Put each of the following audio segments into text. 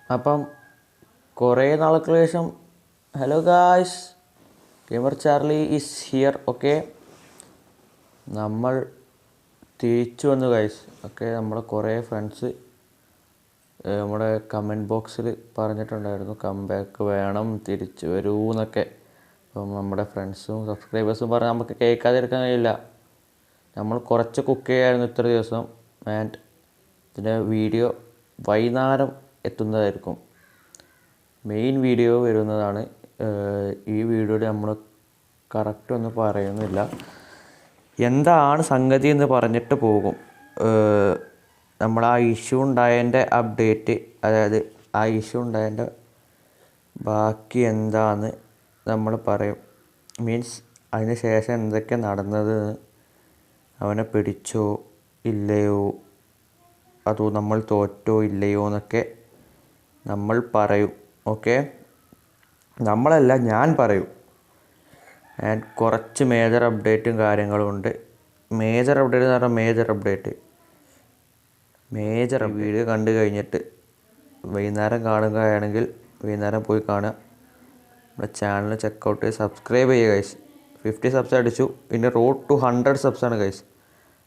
അപ്പം കുറേ നാൾക്ക് ശേഷം hello guys, gamer Charlie is here. Okay, നമ്മൾ തിരിച്ചു വന്നു ഗായ്സ്. ഓക്കെ, നമ്മളെ കുറേ ഫ്രണ്ട്സ് നമ്മുടെ കമൻറ്റ് ബോക്സിൽ പറഞ്ഞിട്ടുണ്ടായിരുന്നു കംബാക്ക് വേണം, തിരിച്ചു വരൂ എന്നൊക്കെ. അപ്പം നമ്മുടെ ഫ്രണ്ട്സും സബ്സ്ക്രൈബേഴ്സും പറഞ്ഞ് നമുക്ക് കേൾക്കാതിരിക്കാൻ കഴിയില്ല. നമ്മൾ കുറച്ച് കുക്ക് ചെയ്യായിരുന്നു ഇത്ര ദിവസം. ആൻഡ് ഇതിൻ്റെ വീഡിയോ വൈകുന്നേരം എത്തുന്നതായിരിക്കും. മെയിൻ വീഡിയോ വരുന്നതാണ്. ഈ വീഡിയോയിൽ നമ്മൾ കറക്റ്റ് ഒന്നും പറയുന്നില്ല, എന്താണ് സംഗതി എന്ന് പറഞ്ഞിട്ട് പോകും. നമ്മൾ ആ ഇഷ്യൂ ഉണ്ടായതിൻ്റെ അപ്ഡേറ്റ്, അതായത് ആ ഇഷ്യൂ ഉണ്ടായതിൻ്റെ ബാക്കി എന്താന്ന് നമ്മൾ പറയും. മീൻസ് അതിന് ശേഷം എന്തൊക്കെ നടന്നത്, അവനെ പിടിച്ചോ ഇല്ലയോ, അതോ നമ്മൾ തോറ്റോ ഇല്ലയോ എന്നൊക്കെ നമ്മൾ പറയും. ഓക്കെ, നമ്മളല്ല, ഞാൻ പറയും. ആൻഡ് കുറച്ച് മേജർ അപ്ഡേറ്റും കാര്യങ്ങളും ഉണ്ട്. മേജർ അപ്ഡേറ്റ് എന്ന് പറഞ്ഞാൽ മേജർ വീഡിയോ കണ്ടു കഴിഞ്ഞിട്ട് വൈകുന്നേരം കാണുകയാണെങ്കിൽ വൈകുന്നേരം പോയി കാണുക. നമ്മുടെ ചാനൽ ചെക്കൗട്ട് ചെയ്ത് സബ്സ്ക്രൈബ് ചെയ്യുക ഗൈസ്. 50 സബ്സ് അടിച്ചു, പിന്നെ റോഡ് ടു 100 സബ്സാണ് ഗൈസ്.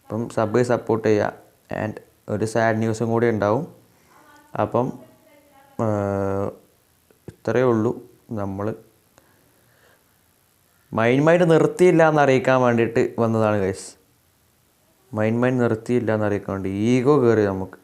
അപ്പം സബ് സപ്പോർട്ട് ചെയ്യുക. ആൻഡ് ഒരു സാഡ് ന്യൂസും കൂടി ഉണ്ടാവും. അപ്പം ഇത്രയേ ഉള്ളൂ. നമ്മൾ മൈൻഡ് നിർത്തിയില്ല എന്നറിയിക്കാൻ വേണ്ടിയിട്ട് വന്നതാണ് ഗൈസ്. മൈൻഡ് നിർത്തിയില്ല എന്നറിയിക്കാൻ വേണ്ടി. ഈഗോ കയറി നമുക്ക്.